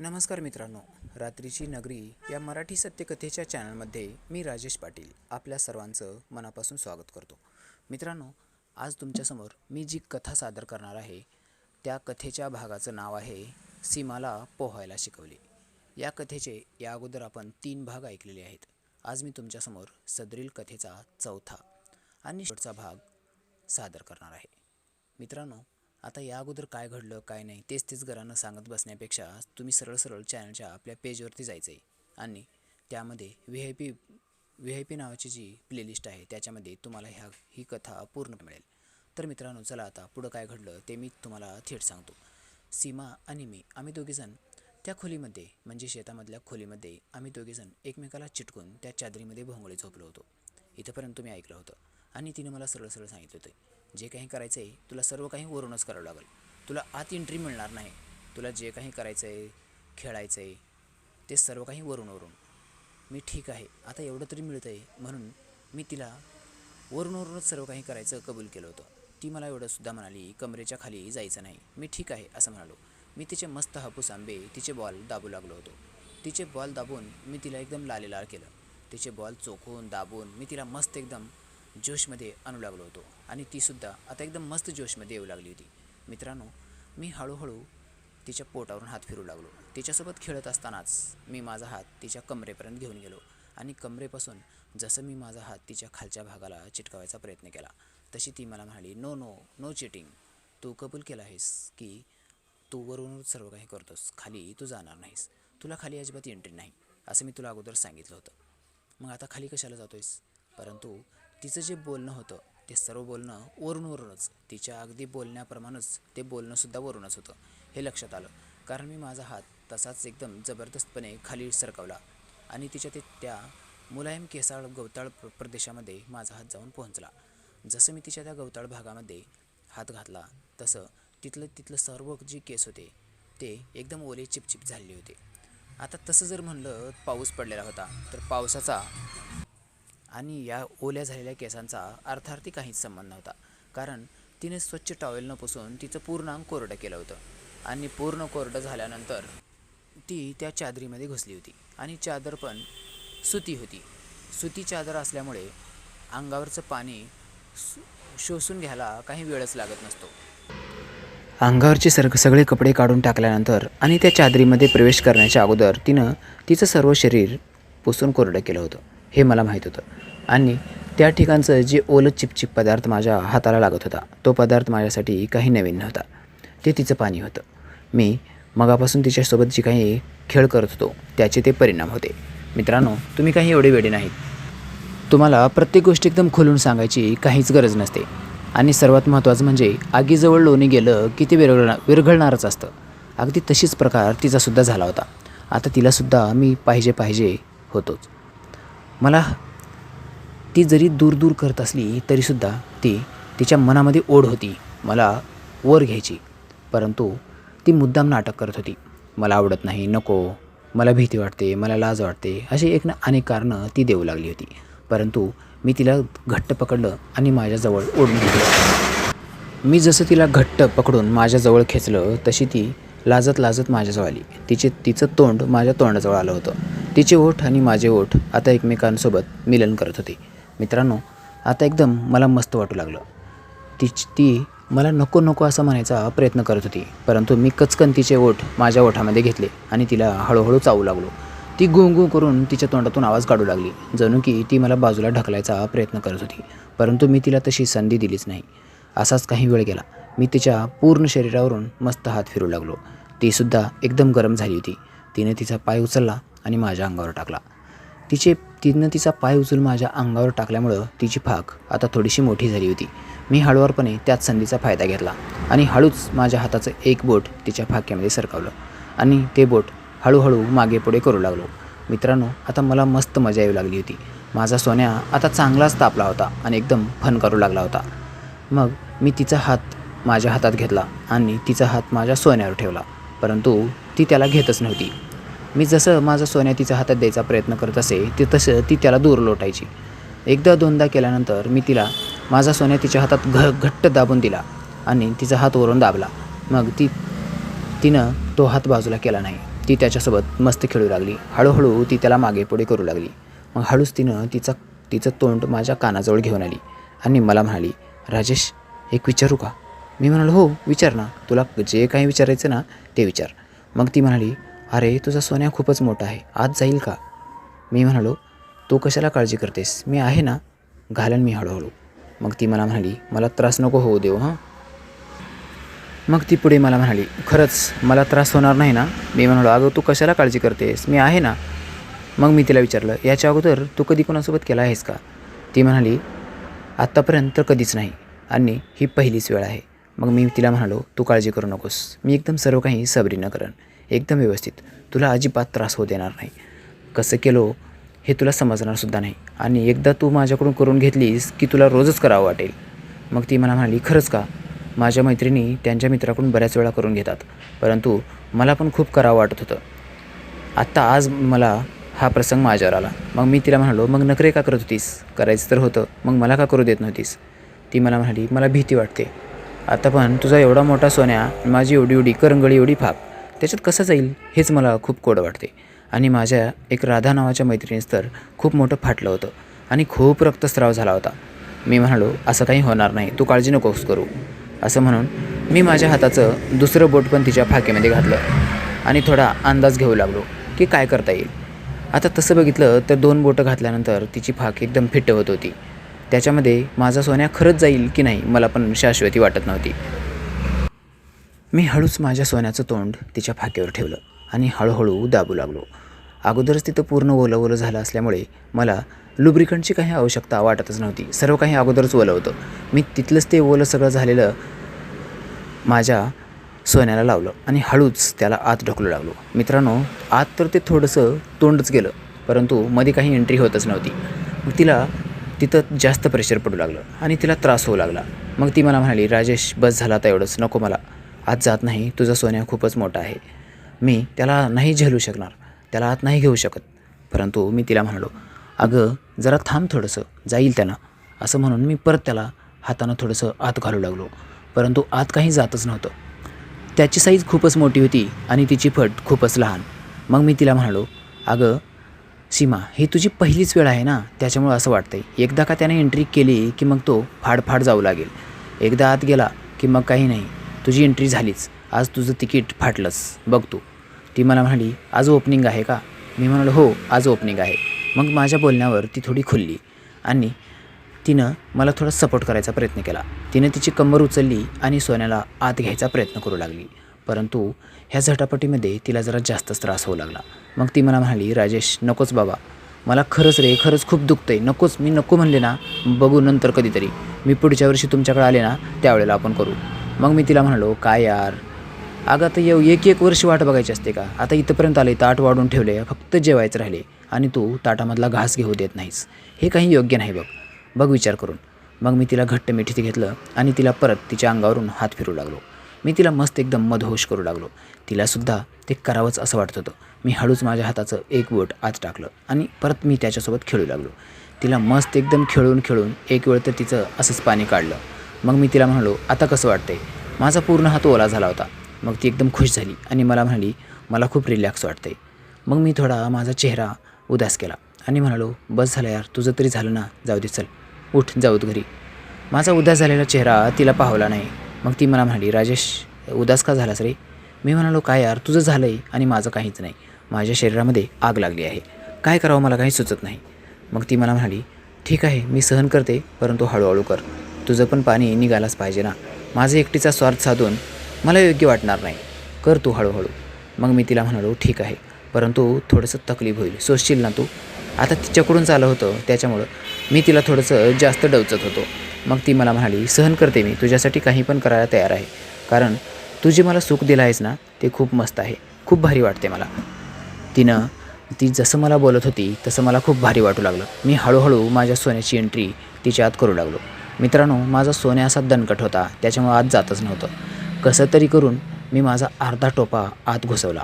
नमस्कार मित्रांनो, रात्रीची नगरी या मराठी सत्यकथेच्या चॅनलमध्ये मी राजेश पाटील आपल्या सर्वांचं मनापासून स्वागत करतो. मित्रांनो, आज तुमच्यासमोर मी जी कथा सादर करणार आहे त्या कथेच्या भागाचं नाव आहे सीमाला पोहायला शिकवले. या कथेचे या अगोदर आपण 3 भाग ऐकलेले आहेत. आज मी तुमच्यासमोर सदरील कथेचा चौथा आणि शेवटचा भाग सादर करणार आहे. मित्रांनो, आता या अगोदर काय घडलं काय नाही तेच घरानं सांगत बसण्यापेक्षा तुम्ही सरळ चॅनलच्या आपल्या पेजवरती जायचं आहे आणि त्यामध्ये व्ही आय पी नावाची जी प्लेलिस्ट आहे त्याच्यामध्ये तुम्हाला ही कथा पूर्ण मिळेल. तर मित्रांनो, चला आता पुढं काय घडलं ते मी तुम्हाला थेट सांगतो. सीमा आणि मी आम्ही दोघेजण त्या खोलीमध्ये म्हणजे शेतामधल्या खोलीमध्ये आम्ही दोघेजण एकमेकाला चिटकून त्या चादरीमध्ये भोंगळे झोपलो होतो. इथंपर्यंत तुम्ही ऐकलं होतं आणि तिने मला सरळ सांगितलं होतं, जे काही करायचं आहे तुला सर्व काही वरूनच करावं लागेल. तुला आत एंट्री मिळणार नाही. तुला जे काही करायचं आहे, खेळायचं आहे ते सर्व काही वरून. मी ठीक आहे, आता एवढं तरी मिळतं आहे म्हणून मी तिला वरूनच सर्व काही करायचं कबूल केलं होतं. ती मला एवढंसुद्धा म्हणाली कमरेच्या खाली जायचं नाही. मी ठीक आहे असं म्हणालो. मी तिचे मस्त हापूस आंबे तिचे बॉल दाबू लागलो होतो. तिचे बॉल दाबून मी तिला एकदम लाल केलं. तिचे बॉल चोखून दाबून मी तिला मस्त एकदम जोशमध्ये आणू लागलो होतो आणि तीसुद्धा आता एकदम मस्त जोशमध्ये येऊ लागली होती. मित्रांनो, मी हळूहळू तिच्या पोटावरून हात फिरू लागलो. तिच्यासोबत खेळत असतानाच मी माझा हात तिच्या कमरेपर्यंत घेऊन गेलो आणि कमरेपासून जसं मी माझा हात तिच्या खालच्या भागाला चिटकावायचा प्रयत्न केला तशी ती मला म्हणाली, नो चिटिंग. तू कबूल केलं आहेस की तू वरूनच सर्व काही करतोस, खाली तू जाणार नाहीस. तुला खाली अजिबात एंट्री नाही असं मी तुला अगोदर सांगितलं होतं. मग आता खाली कशाला जातोयस? परंतु तिचं जे बोलणं होतं ते सर्व बोलणं वरूनच तिच्या अगदी बोलण्याप्रमाणेच ते बोलणंसुद्धा वरूनच होतं हे लक्षात आलं. कारण मी माझा हात तसाच एकदम जबरदस्तपणे खाली सरकवला आणि तिच्या त्या मुलायम केसाळ गवताळ प्रदेशामध्ये माझा हात जाऊन पोहोचला. जसं मी तिच्या त्या गवताळ भागामध्ये हात घातला तसं तिथलं सर्व जे केस होते ते एकदम ओले चिपचिप झालेले होते. आता तसं जर म्हणलं पाऊस पडलेला होता तर पावसाचा आणि या ओल्या झालेल्या केसांचा अर्थार्थी काहीच संबंध नव्हता. कारण तिने स्वच्छ टॉवेल न पुसून तिचं पूर्ण अंग कोरडं केलं होतं आणि पूर्ण कोरडं झाल्यानंतर ती त्या चादरीमध्ये घुसली होती आणि चादर पण सुती होती. सुती चादर असल्यामुळे अंगावरचं पाणी शोषून घ्यायला काही वेळच लागत नसतो. अंगावरचे सगळे कपडे काढून टाकल्यानंतर आणि त्या चादरीमध्ये प्रवेश करण्याच्या अगोदर तिनं तिचं सर्व शरीर पुसून कोरडं केलं होतं हे मला माहीत होतं. आणि त्या ठिकाणचं जे ओलं चिपचिप पदार्थ माझ्या हाताला लागत होता तो पदार्थ माझ्यासाठी काही नवीन नव्हता. ते तिचं पाणी होतं. मी मगापासून तिच्यासोबत जी काही खेळ करत होतो त्याचे ते परिणाम होते. मित्रांनो, तुम्ही काही एवढे वेडे नाहीत. तुम्हाला प्रत्येक गोष्ट एकदम खोलून सांगायची काहीच गरज नसते. आणि सर्वात महत्त्वाचं म्हणजे आगीजवळ लोणी गेलं की ते विरघळणारच असतं. अगदी तशीच प्रकार तिचासुद्धा झाला होता. आता तिलासुद्धा मी पाहिजे होतोच. मला ती जरी दूर करत असली तरीसुद्धा तिच्या मनामध्ये ओढ होती मला वर घ्यायची. परंतु ती मुद्दाम नाटक करत होती. मला आवडत नाही, नको, मला भीती वाटते, मला लाज वाटते, अशी अनेक कारणं ती देऊ लागली होती. परंतु मी तिला घट्ट पकडलं आणि माझ्याजवळ ओढून घेतलं. मी जसं तिला घट्ट पकडून माझ्याजवळ खेचलं तशी ती लाजत माझ्याजवळ आली. तिचं तोंड माझ्या तोंडाजवळ आलं होतं. तिचे ओठ आणि माझे ओठ आता एकमेकांसोबत मिलन करत होते. मित्रांनो, आता एकदम मला मस्त वाटू लागलं. ती मला नको असं म्हणायचा प्रयत्न करत होती. परंतु मी कचकन तिचे ओठ माझ्या ओठामध्ये घेतले आणि तिला हळूहळू चावू लागलो. ती गू करून तिच्या तोंडातून आवाज काढू लागली, जणू की ती मला बाजूला ढकलायचा प्रयत्न करत होती. परंतु मी तिला तशी संधी दिलीच नाही. असाच काही वेळ गेला. मी तिच्या पूर्ण शरीरावरून मस्त हात फिरू लागलो. तीसुद्धा एकदम गरम झाली होती. तिने तिचा पाय उचलला आणि माझ्या अंगावर टाकला. तिनं तिचा पाय उचलून माझ्या अंगावर टाकल्यामुळं तिची फाक आता थोडीशी मोठी झाली होती. मी हळूवारपणे त्याच संधीचा फायदा घेतला आणि हळूच माझ्या हाताचं एक बोट तिच्या फाक्यामध्ये सरकवलं आणि ते बोट हळूहळू मागे पुढे करू लागलो. मित्रांनो, आता मला मस्त मजा येऊ लागली होती. माझा सोन्या आता चांगलाच तापला होता आणि एकदम फन करू लागला होता. मग मी तिचा हात माझ्या हातात घेतला आणि तिचा हात माझ्या सोन्यावर ठेवला. परंतु ती त्याला घेतच नव्हती. मी जसं माझा सोन्या तिच्या हातात द्यायचा प्रयत्न करत असे तसं ती त्याला दूर लोटायची. एकदा दोनदा केल्यानंतर मी तिला माझा सोन्या तिच्या हातात घट्ट दाबून दिला आणि तिचा हात वरून दाबला. मग तिनं तो हात बाजूला केला नाही ती त्याच्यासोबत मस्त खेळू लागली. हळूहळू ती त्याला मागे पुढे करू लागली. मग हळूच तिचं तोंड माझ्या कानाजवळ घेऊन आली आणि मला म्हणाली, राजेश, एक विचारू का? मी म्हणालो, हो विचार ना, तुला जे काही विचारायचं ना ते विचार. मग ती म्हणाली, अरे तुझा सोन्या खूपच मोठा आहे, आज जाईल का? मी म्हणालो, तू कशाला काळजी करतेस, मी आहे ना, घालन मी हळूहळू. मग ती मला म्हणाली, मला त्रास नको होऊ देऊ हां. मग ती पुढे मला म्हणाली, खरंच मला त्रास होणार नाही ना? मी म्हणालो, अगं तू कशाला काळजी करतेस, मी आहे ना. मग मी तिला विचारलं, याच्या अगोदर तू कधी कोणासोबत केला आहेस का? ती म्हणाली, आत्तापर्यंत तर कधीच नाही आणि ही पहिलीच वेळ आहे. मग मी तिला म्हणालो, तू काळजी करू नकोस, मी एकदम सर्व काही सबरीनं करेन, एकदम व्यवस्थित, तुला अजिबात त्रास होऊ देणार नाही. कसं केलो हे तुला समजणारसुद्धा नाही आणि एकदा तू माझ्याकडून करून घेतलीस की तुला रोजच करावं वाटेल. मग ती मला म्हणाली, खरंच का? माझ्या मैत्रिणी त्यांच्या मित्राकडून बऱ्याच वेळा करून घेतात, परंतु मला पण खूप करावं वाटत होतं. आत्ता आज मला हा प्रसंग माझ्यावर आला. मग मी तिला म्हणालो, मग नखरे का करत होतीस? करायचं तर होतं, मग मला का करू देत नव्हतीस? ती मला म्हणाली, मला भीती वाटते. आता पण तुझा एवढा मोठा सोन्या, माझी एवढी एवढी करंगळी एवढी फाक, त्याच्यात कसं जाईल हेच मला खूप कोड वाटते. आणि माझ्या एक राधा नावाच्या मैत्रिणीस तर खूप मोठं फाटलं होतं आणि खूप रक्तस्राव झाला होता. मी म्हणालो, असं काही होणार नाही, तू काळजी नकोस करू. असं म्हणून मी माझ्या हाताचं दुसरं बोट पण तिच्या फाकेमध्ये घातलं आणि थोडा अंदाज घेऊ लागलो की काय करता येईल. आता तसं बघितलं तर 2 बोटं घातल्यानंतर तिची फाक एकदम फिट्ट होत होती. त्याच्यामध्ये माझा सोन्या खरंच जाईल की नाही मला पण शाश्वती वाटत नव्हती. मी हळूच माझ्या सोन्याचं तोंड तिच्या फाकेवर ठेवलं आणि हळूहळू दाबू लागलो. अगोदरच तिथं पूर्ण ओलं ओलं झालं असल्यामुळे मला लुब्रिकंटची काही आवश्यकता वाटतच नव्हती. सर्व काही अगोदरच ओलं होतं. मी तिथलंच ते ओलं सगळं झालेलं माझ्या सोन्याला लावलं आणि हळूच त्याला आत ढकलू लागलो. मित्रांनो, आत तर ते थोडंसं तोंडच गेलं, परंतु मध्ये काही एंट्री होतच नव्हती. मग तिला तिथं जास्त प्रेशर पडू लागलं आणि तिला त्रास होऊ लागला. मग ती मला म्हणाली, राजेश बस झाला आता एवढंच, नको मला आत जात नाही, तुझा सोन्या खूपच मोठा आहे, मी त्याला नाही झेलू शकणार, त्याला आत नाही घेऊ शकत. परंतु मी तिला म्हणालो, अगं जरा थांब थोडंसं, जाईल त्यानं. असं म्हणून मी परत त्याला हातानं थोडंसं आत घालू लागलो, परंतु आत काही जातच नव्हतं. त्याची साईज खूपच मोठी होती आणि तिची फट खूपच लहान. मग मी तिला म्हणालो, अगं सीमा, ही तुझी पहिलीच वेळ आहे ना, त्याच्यामुळं असं वाटतंय. एकदा का त्याने एंट्री केली की मग तो फाडफाड जाऊ लागेल. एकदा आत गेला की मग काही नाही, तुझी एंट्री झालीच, आज तुझं तिकीट फाटलंच, बघ तू. ती मला म्हणाली, आज ओपनिंग आहे का? मी म्हणालो, हो आज ओपनिंग आहे. मग माझ्या बोलण्यावर ती थोडी खुलली आणि तिनं मला थोडा सपोर्ट करायचा प्रयत्न केला. तिनं तिची कंबर उचलली आणि सोन्याला आत घ्यायचा प्रयत्न करू लागली, परंतु ह्या झटापटीमध्ये तिला जरा जास्तच त्रास होऊ लागला. मग ती मला म्हणाली, राजेश नकोच बाबा, मला खरंच रे, खरंच खूप दुखतं आहे, नकोच. मी नको म्हणले ना, बघू नंतर कधीतरी, मी पुढच्या वर्षी तुमच्याकडे आले ना त्यावेळेला आपण करू. मग मी तिला म्हणालो, काय यार, अगं आता एक वर्ष वाट बघायची असते का? आता इथंपर्यंत आले, ताट वाढून ठेवले, फक्त जेवायचं राहिले आणि तू ताटामधला घास घेऊ देत नाहीस, हे काही योग्य नाही बघ विचार करून. मग मी तिला घट्ट मिठीत घेतलं आणि तिला परत तिच्या अंगावरून हात फिरू लागलो. मी तिला मस्त एकदम मधोश करू लागलो. तिलासुद्धा ते करावंच असं वाटत होतं. मी हळूच माझ्या हाताचं एक बोट आत टाकलं आणि परत मी त्याच्यासोबत खेळू लागलो. तिला मस्त एकदम खेळून एक वेळ तर तिचं असंच पाणी काढलं. मग मी तिला म्हणालो, आता कसं वाटतंय? माझा पूर्ण हात ओला झाला होता. मग ती एकदम खुश झाली आणि मला म्हणाली, मला खूप रिलॅक्स वाटतंय. मग मी थोडा माझा चेहरा उदास केला आणि म्हणालो, बस झालं यार, तुझं तरी झालं ना, जाऊ दे, चल उठ, जाऊत घरी. माझा उदास झालेला चेहरा तिला पाहला नाही. मग ती मला म्हणाली, राजेश उदास का झालास रे? मी म्हणालो, काय यार, तुझं झालं आहे आणि माझं काहीच नाही. माझ्या शरीरामध्ये आग लागली आहे, काय करावं मला काही सुचत नाही. मग ती मला म्हणाली, ठीक आहे मी सहन करते, परंतु हळूहळू कर, तुझं पण पाणी निघालाच पाहिजे ना. माझं एकटीचा स्वार्थ साधून मला योग्य वाटणार नाही, कर तू हळूहळू. मग मी तिला म्हणालो, ठीक आहे, परंतु थोडंसं तकलीफ होईल, सोसशील ना तू? आता तिच्याकडून आलं होतं त्याच्यामुळं मी तिला थोडंसं जास्त डवचत होतो. मग ती मला म्हणाली, सहन करते मी, तुझ्यासाठी काही पण करायला तयार आहे, कारण तू जे मला सुख दिलं आहेस ना ते खूप मस्त आहे, खूप भारी वाटते मला. ती जसं मला बोलत होती तसं मला खूप भारी वाटू लागलं. मी हळूहळू माझ्या सोन्याची एंट्री तिच्या आत करू लागलो. मित्रांनो, माझा सोन्या असा दणकट होता, त्याच्यामुळं आत जातच नव्हतं. कसं तरी करून मी माझा अर्धा टोपा आत घुसवला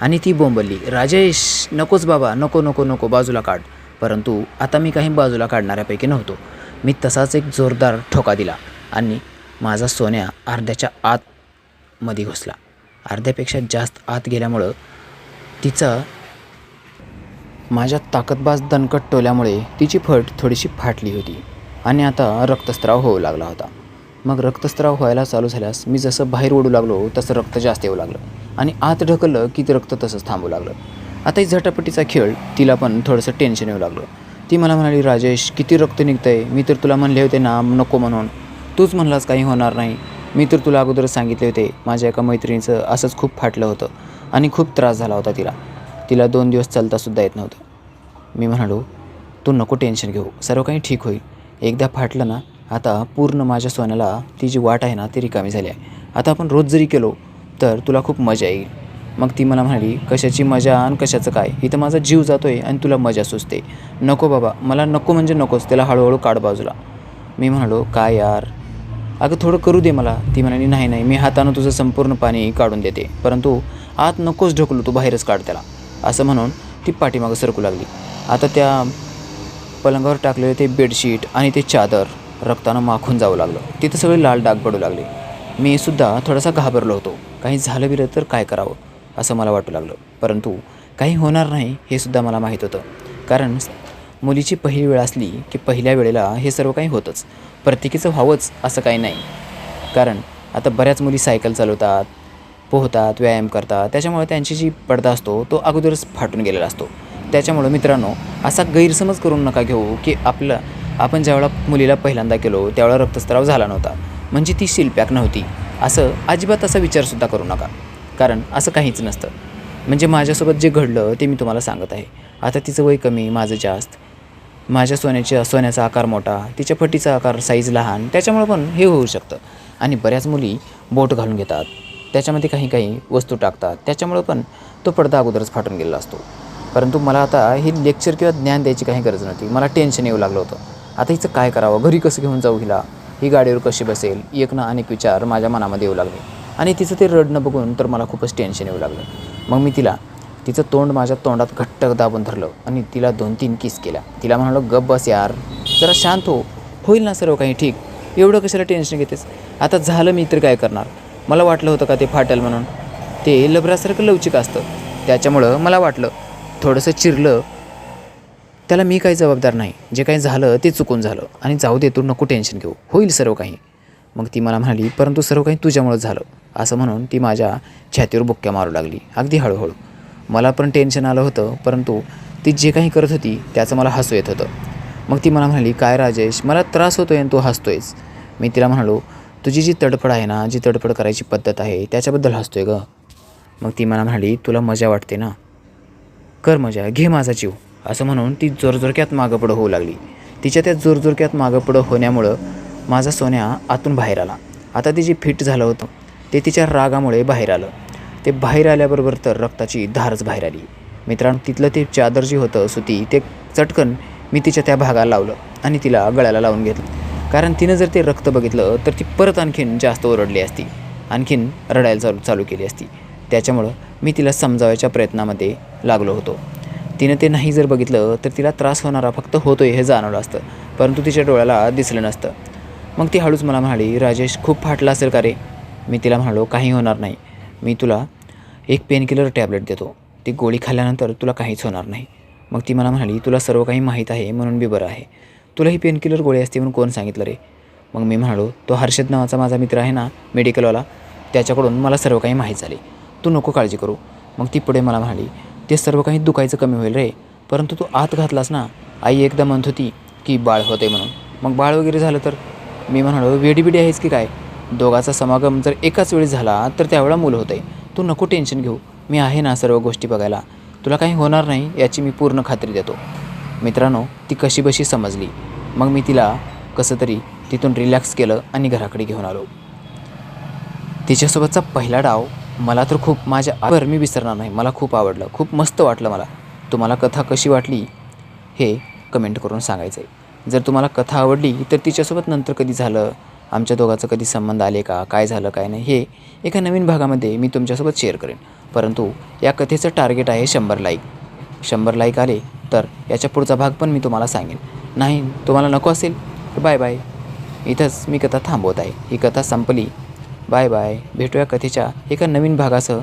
आणि ती बोंबलली, राजेश नकोच बाबा, नको नको नको, बाजूला काढ. परंतु आता मी काही बाजूला काढणाऱ्यापैकी नव्हतो. मी तसाच एक जोरदार ठोका दिला आणि माझा सोन्या अर्ध्याच्या आतमध्ये घुसला. अर्ध्यापेक्षा जास्त आत गेल्यामुळं तिचा माझ्या ताकदबाज दणकट टोल्यामुळे तिची फट थोडीशी फाटली होती आणि आता रक्तस्राव होऊ लागला होता. मग रक्तस्राव व्हायला चालू झाल्यास मी जसं बाहेर ओढू लागलो तसं रक्त जास्त येऊ लागलं आणि आत ढकललं की ते रक्त तसंच थांबू लागलं. आता ही झटापटीचा खेळ तिला पण थोडंसं टेन्शन येऊ लागलं. ती मला म्हणाली, राजेश किती रक्त निघतं आहे, मी तर तुला म्हणले होते ना नको म्हणून, तूच म्हणलास काही होणार नाही. मी तर तुला अगोदरच सांगितले होते. माझ्या एका मैत्रिणीचं असंच खूप फाटलं होतं आणि खूप त्रास झाला होता तिला 2 दिवस चालतासुद्धा येत नव्हतं. मी म्हणालो, तू नको टेन्शन घेऊ, सर्व काही ठीक होईल. एकदा फाटलं ना, आता पूर्ण माझ्या सोन्याला ती जी वाट आहे ना ती रिकामी झाली आहे. आता आपण रोज जरी केलो तर तुला खूप मजा येईल. मग ती मला म्हणाली, कशाची मजा आणि कशाचं काय, इथं माझा जीव जातो आहे आणि तुला मजा सुचते. नको बाबा, मला नको म्हणजे नकोच, त्याला हळूहळू काढ बाजूला. मी म्हणालो, काय यार, अगं थोडं करू दे मला. ती म्हणाली, नाही मी हातानं तुझं संपूर्ण पाणी काढून देते, परंतु आत नकोच ढकलू, तू बाहेरच काढ त्याला. असं म्हणून ती पाठीमागं सरकू लागली. आता त्या पलंगावर टाकलेले ते बेडशीट आणि ते चादर रक्तानं माखून जाऊ लागलं. तिथं सगळे लाल डाग पडू लागले. मी सुद्धा थोडासा घाबरलो होतो. काही झालं बिलं तर काय करावं असं मला वाटू लागलं. परंतु काही होणार नाही हे सुद्धा मला माहीत होतं. कारण मुलीची पहिली वेळ असली की पहिल्या वेळेला हे सर्व काही होतंच. प्रत्येकीचं व्हावंच असं काही नाही. कारण आता बऱ्याच मुली सायकल चालवतात, पोहतात, व्यायाम करतात, त्याच्यामुळे त्यांची जी पडदा असतो तो अगोदरच फाटून गेलेला असतो. त्याच्यामुळं मित्रांनो, असा गैरसमज करून नका घेऊ की आपण ज्यावेळेला मुलीला पहिल्यांदा केलो त्यावेळेला रक्तस्राव झाला नव्हता म्हणजे ती शिल्पॅक नव्हती, असं अजिबात असा विचारसुद्धा करू नका. कारण असं काहीच नसतं. म्हणजे माझ्यासोबत जे घडलं ते मी तुम्हाला सांगत आहे. आता तिचं वय कमी, माझं जास्त, माझ्या सोन्याचा आकार मोठा, तिच्या फटीचा आकार साईज लहान, त्याच्यामुळं पण हे होऊ शकतं. आणि बऱ्याच मुली बोट घालून घेतात, त्याच्यामध्ये काही वस्तू टाकतात, त्याच्यामुळं पण तो पडदा अगोदरच फाटून गेलेला असतो. परंतु मला आता ही लेक्चर किंवा ज्ञान द्यायची काही गरज नव्हती. मला टेन्शन येऊ लागलं होतं. आता हिचं काय करावं, घरी कसं घेऊन जाऊ हिला, ही गाडीवर कशी बसेल, एक ना अनेक विचार माझ्या मनामध्ये येऊ लागले. आणि तिचं ते रडणं बघून तर मला खूपच टेन्शन येऊ लागलं. मग मी तिचं तोंड माझ्या तोंडात घट्ट दाबून धरलं आणि तिला 2-3 किस केल्या. तिला म्हणालो, गप बस यार, जरा शांत होईल ना सर्व काही ठीक, एवढं कशाला टेन्शन घेतेस. आता झालं मी तर काय करणार. मला वाटलं होतं का ते फाटेल म्हणून, ते लबरासारखं लवचिक असतं, त्याच्यामुळं मला वाटलं थोडंसं चिरलं, त्याला मी काही जबाबदार नाही. जे काही झालं ते चुकून झालं आणि जाऊ दे, तू नको टेन्शन घेऊ, होईल सर्व काही. मग ती मला म्हणाली, परंतु सर्व काही तुझ्यामुळं झालं. असं म्हणून ती माझ्या छातीवर बुक्क्या मारू लागली अगदी हळूहळू. मला पण टेन्शन आलं होतं, परंतु ती जे काही करत होती त्याचं मला हसू येत होतं. मग ती मला म्हणाली, काय राजेश, मला त्रास होतो आहे आणि तू हसतोयस. मी तिला म्हणालो, तुझी जी तडफड आहे ना, जी तडफड करायची पद्धत आहे त्याच्याबद्दल हसतोय गं. मग ती मला म्हणाली, तुला मजा वाटते ना, कर मजा, घे माझा जीव. असं म्हणून ती जोरजोरक्यात मागं पुढं होऊ लागली. तिच्या त्या जोरजोरक्यात मागं पुढं होण्यामुळं माझा सोन्या आतून बाहेर आला. आता ती जी फिट झालं होतं ते तिच्या रागामुळे बाहेर आलं. ते बाहेर आल्याबरोबर तर रक्ताची धारच बाहेर आली. मित्रांनो, तिथलं ते चादर जी होतं सुती, ते चटकन मी तिच्या त्या भागाला लावलं आणि तिला गळ्याला लावून घेतलं. कारण तिनं जर ते रक्त बघितलं तर ती परत आणखीन जास्त ओरडली असती, आणखीन रडायला चालू केली असती. त्याच्यामुळं मी तिला समजावायच्या प्रयत्नामध्ये लागलो होतो. तिनं ते नाही जर बघितलं तर तिला त्रास होणारा फक्त होतोय हे जाणवलं असतं, परंतु तिच्या डोळ्याला दिसलं नसतं. मग ती हळूच मला म्हणाली, राजेश खूप फाटला असेल का रे. मी तिला म्हणालो, काही होणार नाही, मी तुला एक पेनकिलर टॅबलेट देतो, ती गोळी खाल्ल्यानंतर तुला काहीच होणार नाही. मग ती मला म्हणाली, तुला सर्व काही माहीत आहे म्हणून बी बरं आहे, तुला ही पेनकिलर गोळी असते म्हणून कोण सांगितलं रे. मग मी म्हणालो, तो हर्षद नावाचा माझा मित्र आहे ना मेडिकलवाला, त्याच्याकडून मला सर्व काही माहीत झाले, तू नको काळजी करू. मग ती पुढे मला म्हणाली, ते सर्व काही दुखायचं कमी होईल रे, परंतु तू आत घातलास ना, आई एकदा म्हणत होती की बाळ होते म्हणून, मग बाळ वगैरे झालं तर. मी म्हणालो, वेडीबिडी आहेस की काय, दोघाचा समागम जर एकाच वेळी झाला तर त्यावेळेला मूल होतं आहे, तू नको टेन्शन घेऊ, मी आहे ना सर्व गोष्टी बघायला, तुला काही होणार नाही याची मी पूर्ण खात्री देतो. मित्रांनो, ती कशीबशी समजली. मग मी तिला कसं तरी तिथून रिलॅक्स केलं आणि घराकडे घेऊन आलो. तिच्यासोबतचा पहिला डाव मला तर खूप माझ्या मी विसरणार नाही. मला खूप आवडलं, खूप मस्त वाटलं मला. तुम्हाला कथा कशी वाटली हे कमेंट करून सांगायचं आहे. जर तुम्हाला कथा आवडली तर तिच्यासोबत नंतर कधी झालं, आमच्या दोघांचं कधी संबंध आले का, काय झालं काय नाही, हे एका नवीन भागामध्ये मी तुमच्यासोबत शेअर करेन. परंतु या कथेचं टार्गेट आहे 100 लाईक. 100 लाईक आले तर याच्या पुढचा भाग पण मी तुम्हाला सांगेन. नाही तुम्हाला नको असेल तर बाय बाय, इथंच मी कथा थांबवत आहे. ही कथा संपली. Bye bye. भेटूया कथेच्या एका नवीन भागासह